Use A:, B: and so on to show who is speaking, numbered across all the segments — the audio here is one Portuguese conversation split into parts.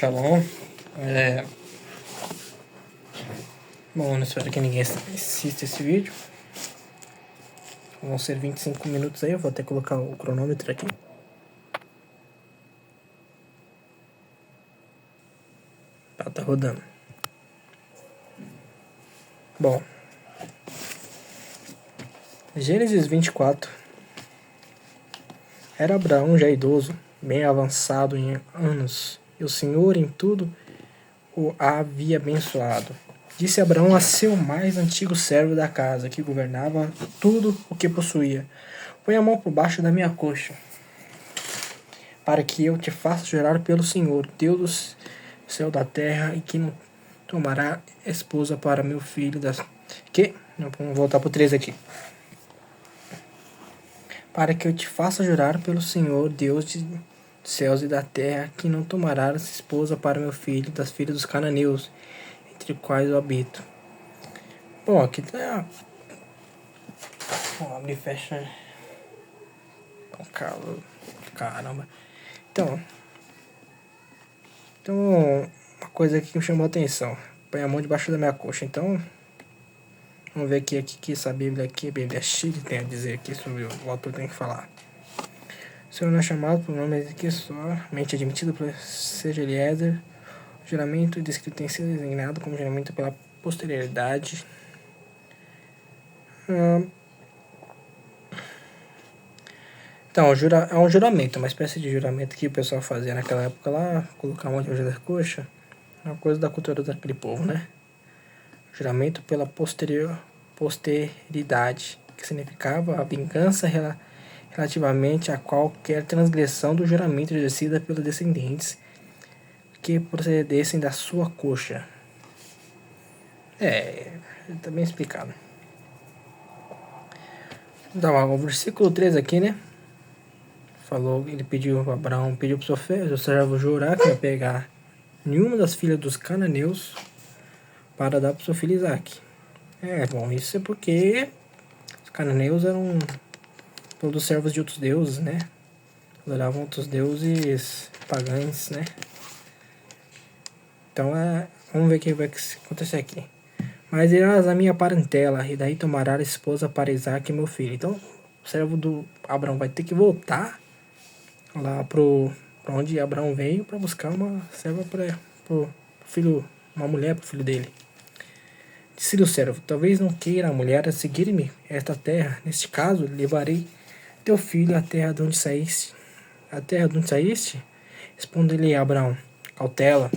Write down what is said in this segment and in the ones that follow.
A: Shalom. Bom, não espero que ninguém assista esse vídeo. Vão ser 25 minutos aí, eu vou até colocar o cronômetro aqui. Tá rodando. Bom, Gênesis 24. Era Abraão já idoso, bem avançado em anos, e o Senhor em tudo o havia abençoado. Disse Abraão a seu mais antigo servo da casa, que governava tudo o que possuía: põe a mão por baixo da minha coxa, para que eu te faça jurar pelo Senhor, Deus do céu da terra, e que não tomará esposa para meu filho das... Vamos voltar pro 3 aqui. Para que eu te faça jurar pelo Senhor, Deus dos céus e da terra, que não tomarás esposa para meu filho das filhas dos cananeus, entre os quais eu habito. Bom, aqui tá... Vamos abrir e fecha. Caramba. Então, uma coisa aqui que me chamou a atenção. Põe a mão debaixo da minha coxa. Então, vamos ver aqui que essa Bíblia aqui, a Bíblia Chile, tem a dizer aqui sobre o autor tem que falar. O Senhor não é chamado por nome aqui, somente admitido por seja Eliezer. O juramento descrito tem sido designado como juramento pela posterioridade. Então, é um juramento, uma espécie de juramento que o pessoal fazia naquela época lá, colocar a mão debaixo da coxa. É uma coisa da cultura daquele povo, né? Juramento pela posteridade, que significava a vingança relativamente a qualquer transgressão do juramento exercida pelos descendentes que procedessem da sua coxa. Tá bem explicado. Então, o versículo 3 aqui, né? Falou, ele Abraão pediu pro seu servo jurar que não ia pegar nenhuma das filhas dos cananeus para dar pro seu filho Isaac. Bom, isso é porque os cananeus eram todos servos de outros deuses, né? Adoravam outros deuses pagãos, né? Então, vamos ver o que vai acontecer aqui. Mas irás a minha parentela, e daí tomarás esposa para Isaac, meu filho. Então, o servo do Abraão vai ter que voltar lá pra onde Abraão veio para buscar uma serva pro filho, uma mulher pro filho dele. Disse-lhe o servo: talvez não queira a mulher a seguir-me esta terra. Neste caso, levarei teu filho à terra de onde saíste. A terra de onde saíste? Respondeu-lhe Abraão: cautela,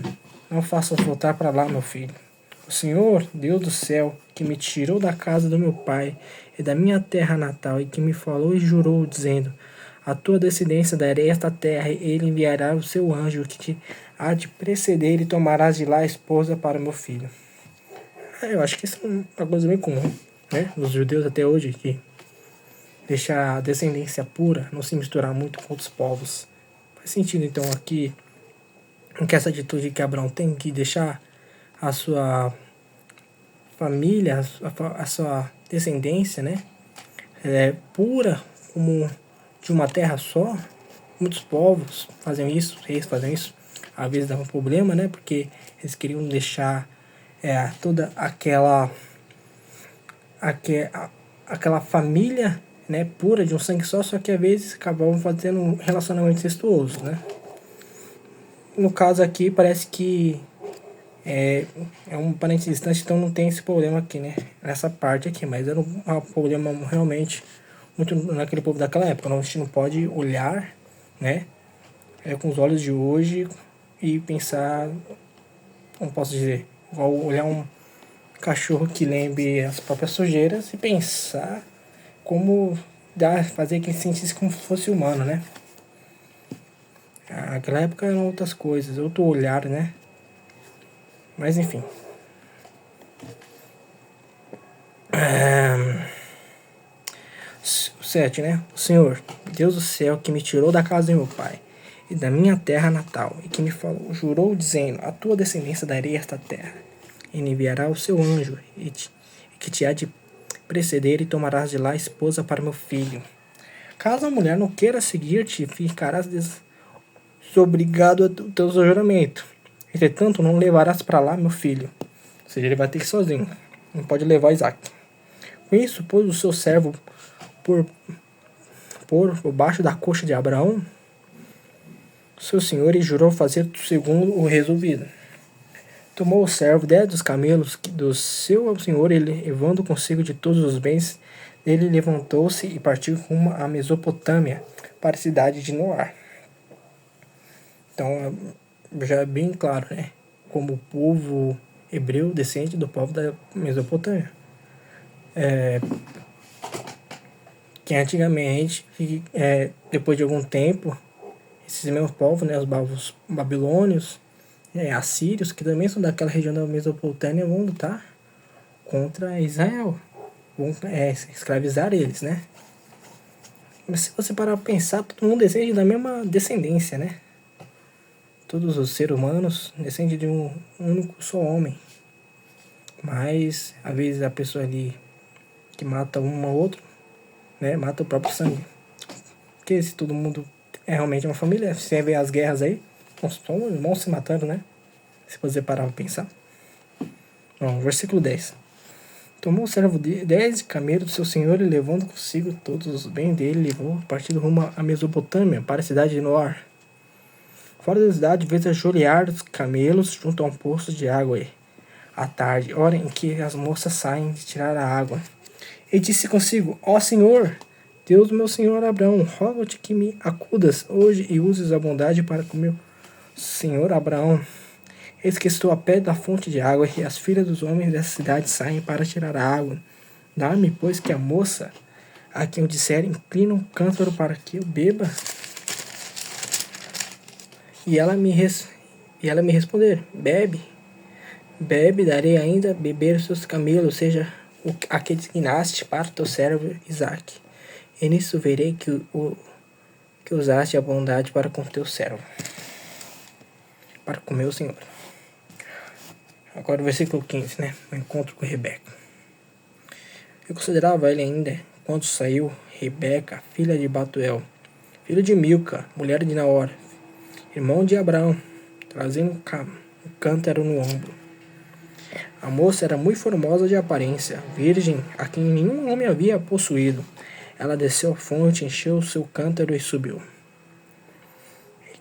A: não faças voltar para lá, meu filho. O Senhor, Deus do céu, que me tirou da casa do meu pai e da minha terra natal, e que me falou e jurou, dizendo: a tua descendência darei esta terra, e ele enviará o seu anjo que te há de preceder, e tomarás de lá a esposa para meu filho. Eu acho que isso é uma coisa bem comum, né? Os judeus até hoje, que deixar a descendência pura, não se misturar muito com outros povos. Faz sentido, então, aqui, que essa atitude que Abraão tem que deixar a sua família, a sua descendência, né? Pura, como de uma terra só. Muitos povos fazem isso, reis fazem isso. Às vezes dá um problema, né? Porque eles queriam deixar toda aquela família, né, pura, de um sangue só que às vezes acabavam fazendo um relacionamento incestuoso, né? No caso aqui parece que é um parente distante, então não tem esse problema aqui, né? Nessa parte aqui, mas era um problema realmente muito naquele povo daquela época. A gente não pode olhar, né, com os olhos de hoje e pensar, como posso dizer, igual olhar um cachorro que lembre as próprias sujeiras e pensar como fazer que ele sentisse como se fosse humano, né? Naquela época eram outras coisas, outro olhar, né? Mas enfim. 7, né? O Senhor, Deus do céu, que me tirou da casa de meu pai e da minha terra natal, e que me falou, jurou, dizendo: a tua descendência darei esta terra, e enviará o seu anjo, e que te há de preceder, e tomarás de lá esposa para meu filho. Caso a mulher não queira seguir-te, ficarás desobrigado ao teu juramento. Entretanto, não levarás para lá meu filho. Ou seja, ele vai ter que ir sozinho. Não pode levar Isaac. Com isso, pôs o seu servo por baixo da coxa de Abraão, seu senhor, e jurou fazer segundo o resolvido. Tomou o servo 10 dos camelos do seu senhor, e levando consigo de todos os bens dele, levantou-se e partiu rumo à Mesopotâmia, para a cidade de Noar. Então, já é bem claro, né? Como o povo hebreu descende do povo da Mesopotâmia. Que antigamente, depois de algum tempo, esses mesmos povos, né, os babilônios, assírios, que também são daquela região da Mesopotâmia, vão lutar contra Israel. Vão escravizar eles, né? Mas se você parar para pensar, todo mundo descende da mesma descendência, né? Todos os seres humanos descendem de um único só homem. Mas, às vezes, a pessoa ali que mata um ao outro, né, mata o próprio sangue. Porque se todo mundo é realmente uma família, você vê as guerras aí, são irmãos se matando, né? Se você parar para pensar. Bom, versículo 10. Tomou o servo 10 camelos do seu senhor e levando consigo todos os bens dele, levou partido rumo à Mesopotâmia, para a cidade de Noar. Fora da cidade, fez ajoelhar os camelos junto a um poço de água à tarde, hora em que as moças saem de tirar a água. E disse consigo: Ó Senhor, Deus do meu senhor Abraão, rogo-te que me acudas hoje e uses a bondade para com meu senhor Abraão. Eis que estou a pé da fonte de água, e as filhas dos homens dessa cidade saem para tirar a água. Dá-me, pois, que a moça, a quem eu disser, inclina um cântaro para que eu beba. E ela me responder: Bebe, bebe, darei ainda beber os seus camelos, seja a que designaste para teu servo Isaque. E nisso verei que usaste a bondade para com teu servo, para com meu senhor. Agora o versículo 15, né? O encontro com Rebeca. Eu considerava ele ainda quando saiu Rebeca, filha de Batuel, filho de Milca, mulher de Naor, irmão de Abraão, trazendo um cântaro no ombro. A moça era muito formosa de aparência, virgem, a quem nenhum homem havia possuído. Ela desceu à fonte, encheu o seu cântaro e subiu.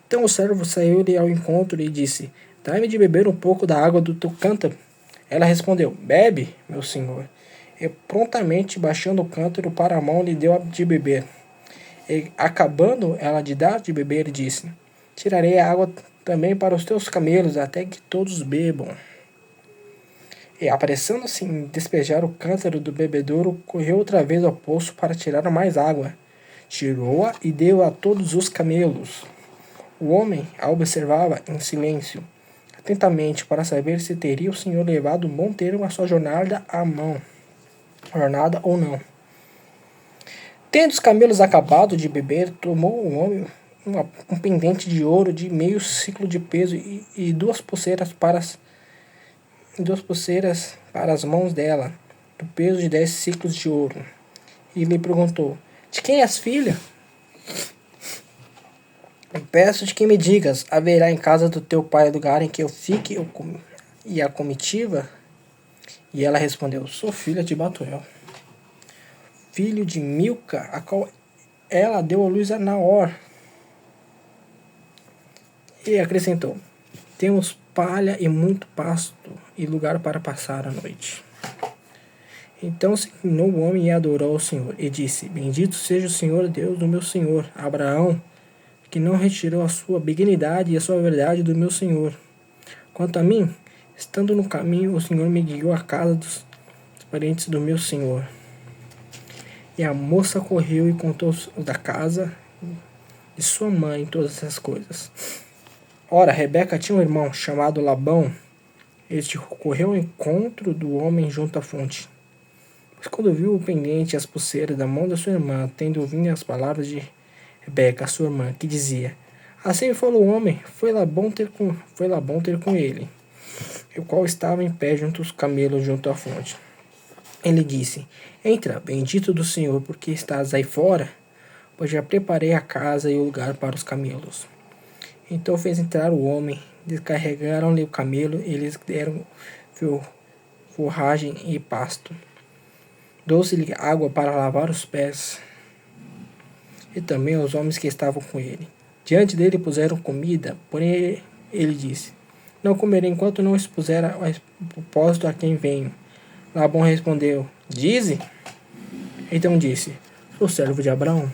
A: Então o servo saiu-lhe ao encontro e disse: Dai-me de beber um pouco da água do teu cântaro. Ela respondeu: Bebe, meu senhor. E prontamente, baixando o cântaro para a mão, lhe deu de beber. E, acabando ela de dar de beber, disse: Tirarei a água também para os teus camelos, até que todos bebam. E, apressando-se em despejar o cântaro do bebedouro, correu outra vez ao poço para tirar mais água. Tirou-a e deu a todos os camelos. O homem a observava em silêncio, atentamente, para saber se teria o senhor levado um bom termo a sua jornada ou não. Tendo os camelos acabado de beber, tomou o homem um pendente de ouro de meio ciclo de peso e duas pulseiras para as mãos dela, do peso de 10 ciclos de ouro. E lhe perguntou: De quem és filha? Peço-te que me digas: haverá em casa do teu pai lugar em que eu fique e a comitiva? E ela respondeu: Sou filha de Batuel, filho de Milca, a qual ela deu à luz a Naor. E acrescentou: Temos palha e muito pasto e lugar para passar a noite. Então se inclinou o homem e adorou ao Senhor, e disse: Bendito seja o Senhor Deus do meu senhor Abraão, que não retirou a sua benignidade e a sua verdade do meu senhor. Quanto a mim, estando no caminho, o Senhor me guiou à casa dos parentes do meu senhor. E a moça correu e contou da casa de sua mãe todas essas coisas. Ora, Rebeca tinha um irmão chamado Labão. Este correu ao encontro do homem junto à fonte. Mas quando viu o pendente e as pulseiras da mão da sua irmã, tendo ouvido as palavras de Rebeca, sua irmã, que dizia: Assim falou o homem, foi lá bom ter com ele, o qual estava em pé junto aos camelos junto à fonte. Ele disse: Entra, bendito do Senhor, porque estás aí fora, pois já preparei a casa e o lugar para os camelos. Então fez entrar o homem, descarregaram-lhe o camelo e lhes deram forragem e pasto. Dou-se-lhe água para lavar os pés, e também os homens que estavam com ele. Diante dele puseram comida, porém ele disse: Não comerei enquanto não expuser o propósito a quem venho. Labão respondeu: Dize. Então disse: Sou servo de Abraão.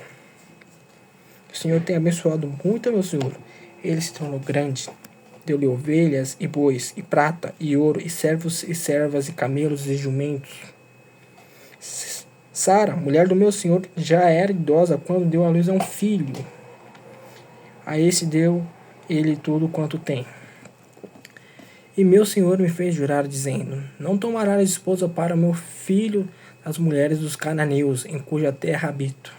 A: O Senhor tem abençoado muito a meu senhor. Ele se tornou grande. Deu-lhe ovelhas e bois, e prata, e ouro, e servos e servas, e camelos e jumentos. Sara, mulher do meu senhor, já era idosa quando deu à luz a um filho. A esse deu ele tudo quanto tem. E meu senhor me fez jurar, dizendo: Não tomarás esposa para meu filho das mulheres dos cananeus, em cuja terra habito.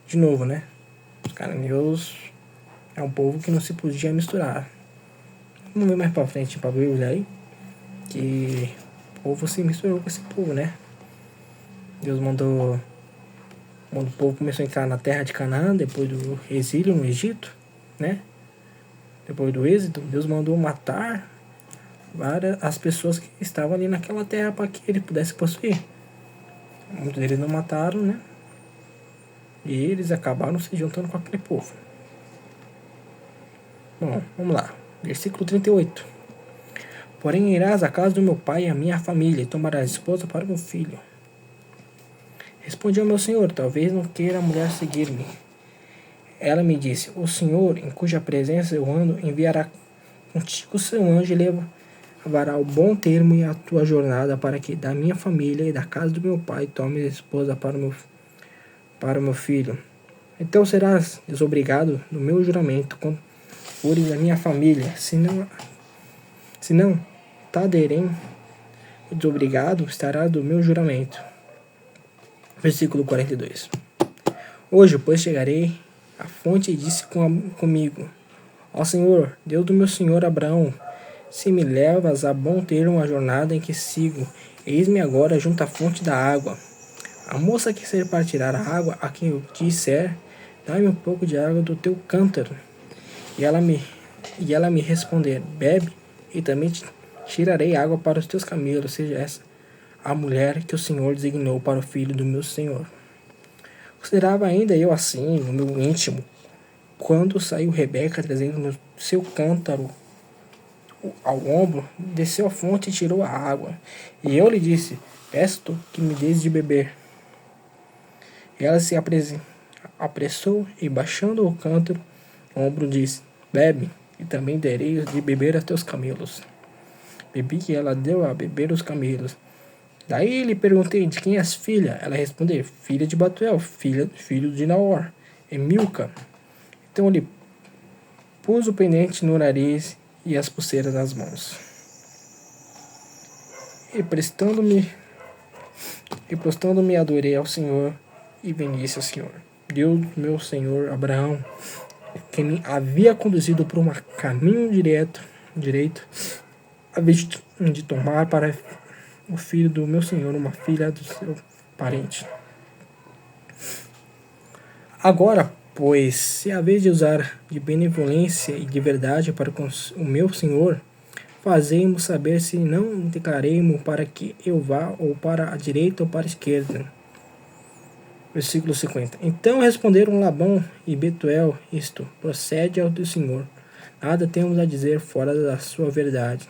A: De novo, né? Os cananeus é um povo que não se podia misturar. Vamos ver mais pra frente pra Bíblia aí, que o povo se misturou com esse povo, né? Deus mandou, quando o povo começou a entrar na terra de Canaã, depois do exílio no Egito, né? Depois do êxodo, Deus mandou matar as pessoas que estavam ali naquela terra para que ele pudesse possuir. Muitos deles não mataram, né? E eles acabaram se juntando com aquele povo. Bom, vamos lá. Versículo 38. Porém irás à casa do meu pai e à minha família, e tomarás esposa para o meu filho. Respondi ao meu senhor: Talvez não queira a mulher seguir-me. Ela me disse: O senhor, em cuja presença eu ando, enviará contigo seu anjo e levará o bom termo e a tua jornada, para que da minha família e da casa do meu pai tomes esposa para o meu filho. Então serás desobrigado do meu juramento quando fores da minha família. Se não taderem desobrigado, estará do meu juramento. Versículo 42. Hoje, pois, chegarei à fonte e disse comigo: Ó Senhor, Deus do meu senhor Abraão, se me levas a bom termo a jornada em que sigo, eis-me agora junto à fonte da água. A moça que se repartirá a água a quem eu disser: Dá-me um pouco de água do teu cântaro. E ela me responder: Bebe, e também tirarei água para os teus camelos, seja essa a mulher que o Senhor designou para o filho do meu senhor. Considerava ainda eu assim, no meu íntimo, quando saiu Rebeca trazendo seu cântaro ao ombro, desceu à fonte e tirou a água. E eu lhe disse: Peço que me des de beber. E ela se apressou e, baixando o cântaro, o ombro disse: Bebe, e também darei de beber a teus camelos. Bebi, e ela deu a beber os camelos. Daí lhe perguntei: De quem és filha? Ela respondeu: Filha de Batuel, filho de Naor, e Milca. Então ele pus o pendente no nariz e as pulseiras nas mãos. E prostando-me adorei ao Senhor e benisse ao Senhor, Deus meu senhor Abraão, que me havia conduzido por um caminho direito, a vez de tomar para o filho do meu senhor uma filha do seu parente. Agora, pois, se a vez de usar de benevolência e de verdade para com o meu senhor, fazei-mo saber se não declarei-mo para que eu vá ou para a direita ou para a esquerda. Versículo 50. Então responderam Labão e Betuel: Isto procede ao do Senhor. Nada temos a dizer fora da sua verdade.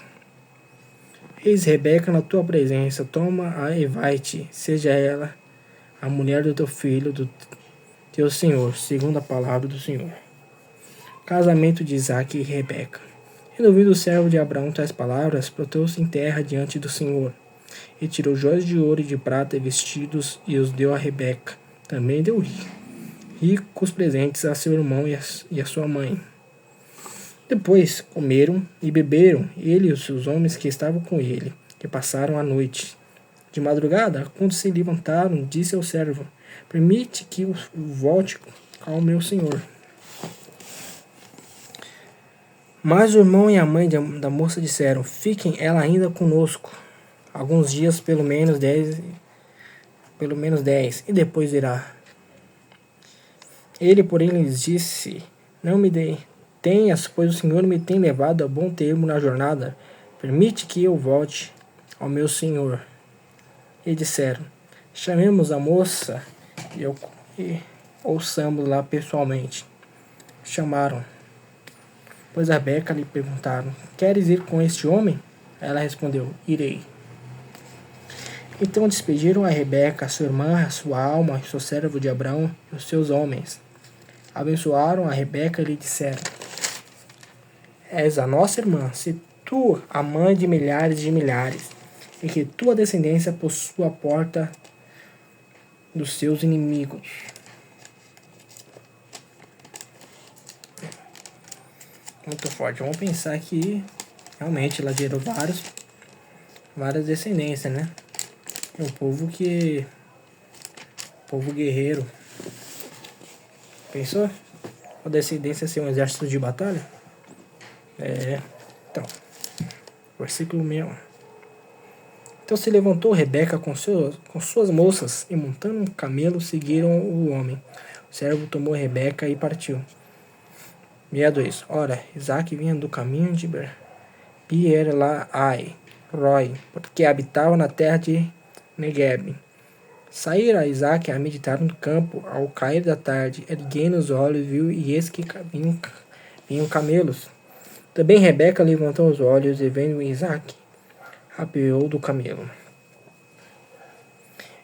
A: Eis Rebeca na tua presença, toma-a e vai-te, seja ela a mulher do teu filho, do teu senhor, segundo a palavra do Senhor. Casamento de Isaque e Rebeca. Tendo ouvido o servo de Abraão tais palavras, prostrou-se em terra diante do Senhor, e tirou joias de ouro e de prata e vestidos, e os deu a Rebeca. Também deu ricos presentes a seu irmão e a sua mãe. Depois comeram e beberam, ele e os seus homens que estavam com ele, que passaram a noite. De madrugada, quando se levantaram, disse ao servo: Permite que eu volte ao meu senhor. Mas o irmão e a mãe da moça disseram: Fiquem ela ainda conosco alguns dias, pelo menos 10, e depois irá. Ele, porém, lhes disse: Não me tenhas, pois o Senhor me tem levado a bom termo na jornada. Permite que eu volte ao meu senhor. E disseram: chamemos a moça e ouçamos lá pessoalmente. Chamaram, pois a Rebeca lhe perguntaram: queres ir com este homem? Ela respondeu: irei. Então despediram a Rebeca, sua irmã, a sua alma, seu servo de Abraão e os seus homens. Abençoaram a Rebeca e lhe disseram: és a nossa irmã, se tu a mãe de milhares, e que tua descendência possua a porta dos seus inimigos. Muito forte. Vamos pensar que realmente ela gerou várias descendências, né? É um povo povo guerreiro. Pensou? A descendência ser um exército de batalha? Então, versículo 61. Então se levantou Rebeca com suas moças e montando um camelo seguiram o homem. O servo tomou Rebeca e partiu. 62. Ora, Isaac vinha do caminho de Beer-Lahai, Roi, porque habitava na terra de Negueb. Saíra Isaac a meditar no campo ao cair da tarde, erguendo os olhos, viu e eis que vinham camelos. Também Rebeca levantou os olhos e vendo Isaac, apeou do camelo.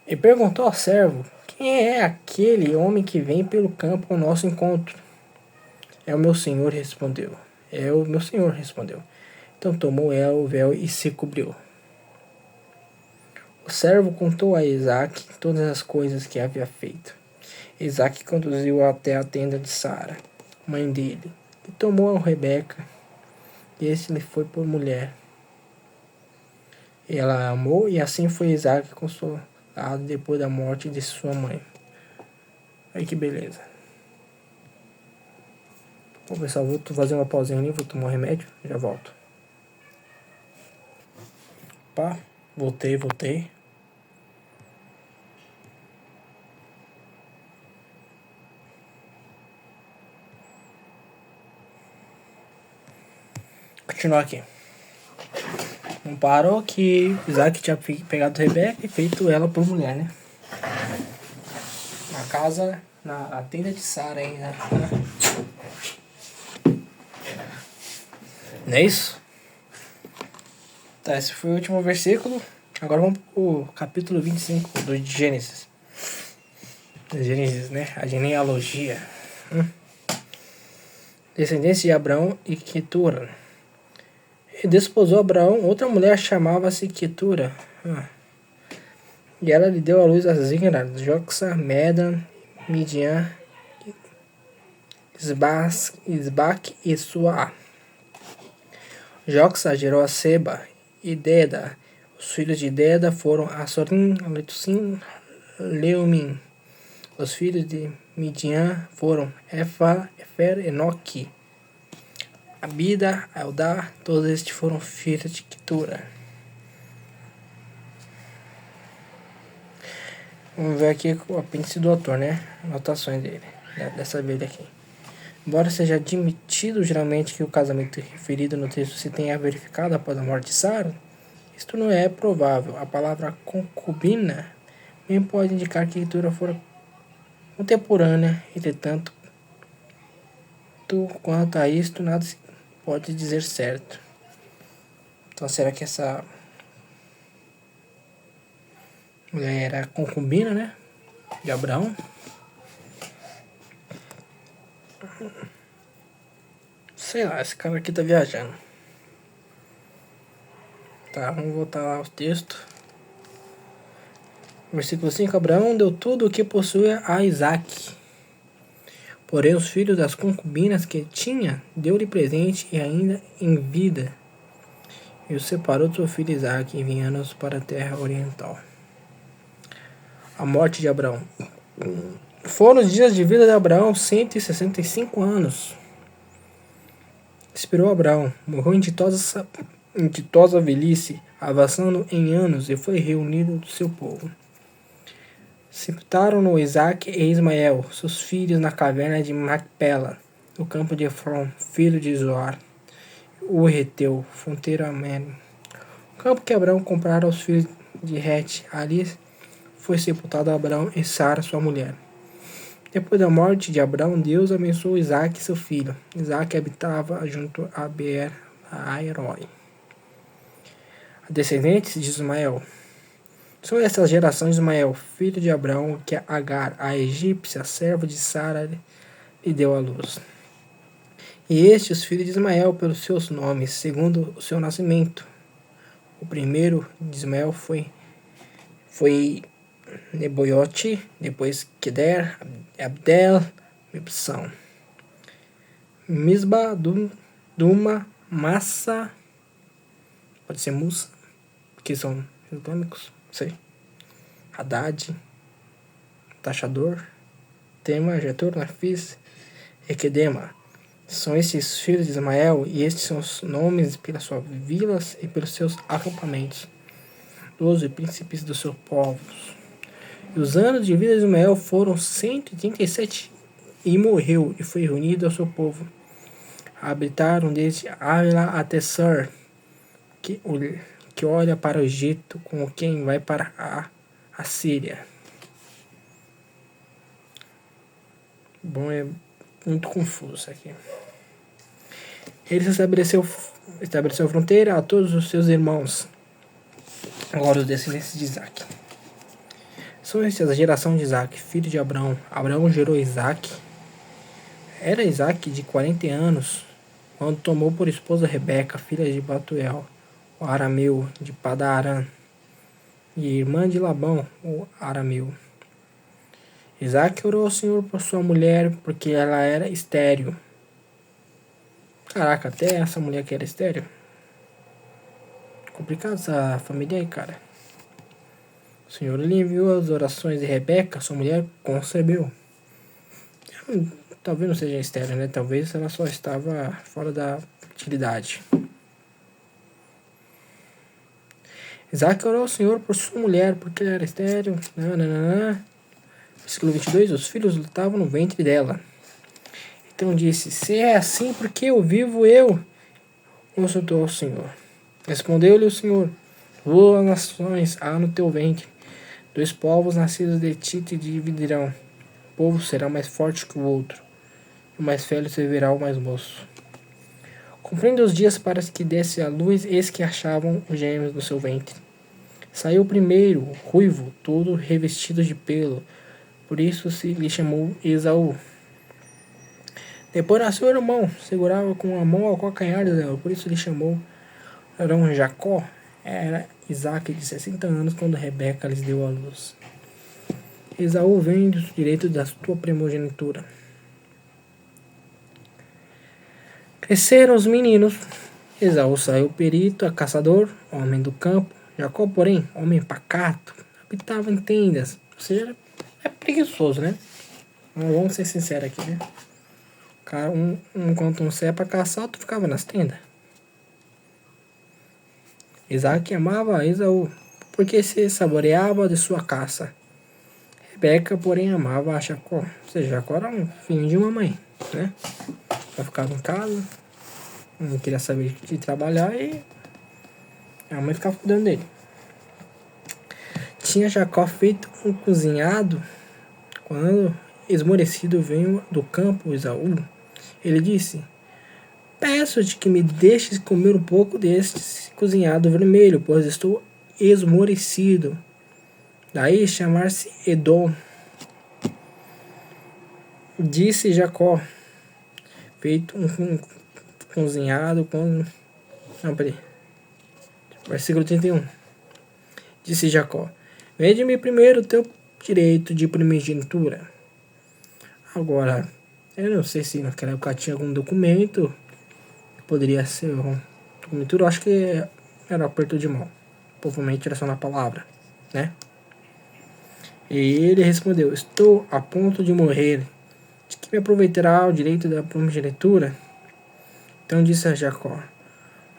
A: E perguntou ao servo: quem é aquele homem que vem pelo campo ao nosso encontro? É o meu senhor, respondeu. Então tomou ela o véu e se cobriu. O servo contou a Isaac todas as coisas que havia feito. Isaac conduziu-o até a tenda de Sara, mãe dele, e tomou a Rebeca, e este lhe foi por mulher. E ela a amou, e assim foi Isaac consolado depois da morte de sua mãe. Aí que beleza. Bom, pessoal, vou fazer uma pausinha ali, vou tomar um remédio, já volto. Opa, voltei. Continuar aqui. Não parou que Isaac tinha pegado Rebeca e feito ela por mulher, né? Na casa, na tenda de Sara ainda. Não é isso? Tá, esse foi o último versículo. Agora vamos pro capítulo 25 do Gênesis. Gênesis, né? A genealogia. Descendência de Abraão e Quetura. E desposou Abraão outra mulher, chamava-se Quetura. E ela lhe deu à luz a Zimra, Joxa, Medan, Midian, Isbaque e Suá. Joxa gerou a Seba e Deda. Os filhos de Deda foram Assorim, Letusim, Leumim. Os filhos de Midian foram Efer, Enoque, Abida, Eldá. Todos estes foram filhos de Quetura. Vamos ver aqui o apêndice do autor, né? Anotações dele, dessa vez aqui. Embora seja admitido geralmente que o casamento referido no texto se tenha verificado após a morte de Sara, isto não é provável. A palavra concubina bem pode indicar que a Quetura fora contemporânea, entretanto, quanto a isto, nada se pode dizer certo. Então, será que essa mulher era concubina, né? De Abraão? Sei lá, esse cara aqui tá viajando. Tá, vamos voltar lá ao texto. Versículo 5. Abraão deu tudo o que possuía a Isaac. Porém, os filhos das concubinas que tinha, deu-lhe presente e ainda em vida. E o separou do seu filho Isaac, enviando-os para a terra oriental. A morte de Abraão. Foram os dias de vida de Abraão 165 anos. Expirou Abraão, morreu em ditosa velhice, avançando em anos, e foi reunido do seu povo. Sepultaram-no Isaac e Ismael, seus filhos, na caverna de Macpela, no campo de Efron, filho de Zoar, o reteu, fronteiro ameno. O campo que Abraão comprara aos filhos de Het, ali foi sepultado Abraão e Sara, sua mulher. Depois da morte de Abraão, Deus abençoou Isaque, seu filho. Isaque habitava junto a Beer-Laai. Descendentes de Ismael. São essas gerações de Ismael, filho de Abraão, que Agar, a egípcia, serva de Sara, lhe deu à luz. E estes, os filhos de Ismael, pelos seus nomes, segundo o seu nascimento. O primeiro de Ismael foi Neboiote, depois Queder, Abdel, Mibsão, Misba, Duma, Massa, pode ser Musa, porque são islâmicos, não sei, Haddad, Taxador, Tema, Getur, Nafis, Equedema. São esses filhos de Ismael, e estes são os nomes pelas suas vilas e pelos seus acampamentos, 12 príncipes dos seus povos. E os anos de vida de Ismael foram 137, e morreu, e foi reunido ao seu povo. Habitaram desde Avila até Sur, que olha para o Egito, como quem vai para a Síria. Bom, é muito confuso isso aqui. Ele estabeleceu fronteira a todos os seus irmãos. Agora os descendentes de Isaac. São estas a geração de Isaac, filho de Abraão. Abraão gerou Isaac. Era Isaac de 40 anos, quando tomou por esposa Rebeca, filha de Batuel, o arameu, de Padarã, e irmã de Labão, o arameu. Isaac orou ao Senhor por sua mulher, porque ela era estéril. Caraca, até essa mulher que era estéril. Complicado essa família aí, cara. O Senhor lhe enviou as orações de Rebeca, sua mulher concebeu. Talvez não seja estéril, né? Talvez ela só estava fora da fertilidade. Isaac orou ao Senhor por sua mulher, porque ela era estéril. Versículo 22, os filhos lutavam no ventre dela. Então disse, se é assim, por que eu vivo eu? Consultou ao Senhor. Respondeu-lhe o Senhor, 2 nações há no teu ventre, 2 povos nascidos de ti te dividirão. O povo será mais forte que o outro, e o mais velho servirá ao mais moço. Cumprindo os dias para que desse a luz, eis que achavam os gêmeos no seu ventre. Saiu o primeiro, ruivo, todo revestido de pelo, por isso se lhe chamou Esaú. Depois nasceu o irmão, segurava com a mão ao calcanhar dela, por isso lhe chamou Arão Jacó. Era Isaac de 60 anos quando Rebeca lhes deu a luz. Esaú vem do direito da tua primogenitura. Cresceram os meninos. Esaú saiu perito, caçador, homem do campo. Jacó, porém, homem pacato, habitava em tendas. Ou seja, é preguiçoso, né? Vamos ser sinceros aqui, né? Cara, enquanto um saia para caçar, outro ficava nas tendas. Isaac amava Esaú, porque se saboreava de sua caça. Rebeca, porém, amava a Jacó. Ou seja, Jacó era um filho de uma mãe, né? Ela ficava em casa, não queria saber de trabalhar e a mãe ficava cuidando dele. Tinha Jacó feito um cozinhado quando, esmorecido, veio do campo Esaú. Ele disse, peço-te que me deixes comer um pouco deste cozinhado vermelho, pois estou esmorecido. Daí chamar-se Edom. Disse Jacó, feito um cozinhado com... Não, peraí. Versículo 31. Disse Jacó, vende-me primeiro o teu direito de primogenitura. Agora, eu não sei se naquela época tinha algum documento, poderia ser um documento, eu acho que era um aperto de mão. Provavelmente era só na palavra, né? E ele respondeu, estou a ponto de morrer, de que me aproveitará o direito da primogenitura? Então disse a Jacó,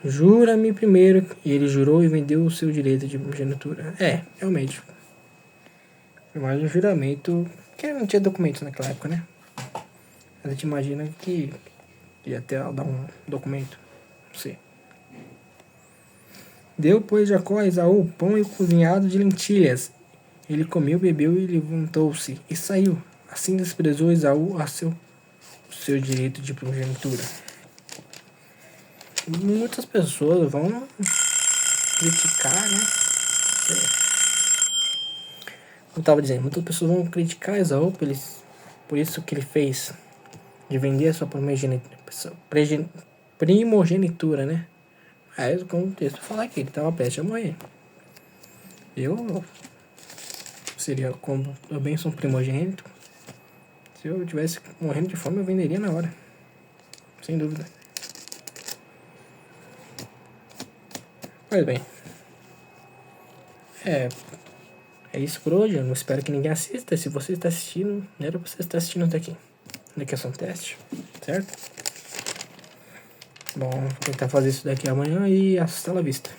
A: jura-me primeiro. E ele jurou e vendeu o seu direito de primogenitura. Realmente. Foi mais um juramento, porque não tinha documentos naquela época, né? A gente imagina que ia até dar um documento. Não sei. Deu, pois, Jacó a Esaú o pão e o cozinhado de lentilhas. Ele comeu, bebeu e levantou-se e saiu. Assim desprezou Esaú o seu direito de primogenitura. Muitas pessoas vão criticar, né? Como eu estava dizendo, muitas pessoas vão criticar Esaú por isso que ele fez, de vender a sua primogenitura, né? Aí, como o texto fala aqui, ele estava prestes a morrer. Eu seria, como eu bem sou um primogênito, se eu tivesse morrendo de fome, eu venderia na hora. Sem dúvida. Pois bem. É isso por hoje. Eu não espero que ninguém assista. Se você está assistindo, não era pra você estar assistindo até aqui. Daqui é só um teste, certo? Bom, vou tentar fazer isso daqui amanhã e hasta la vista.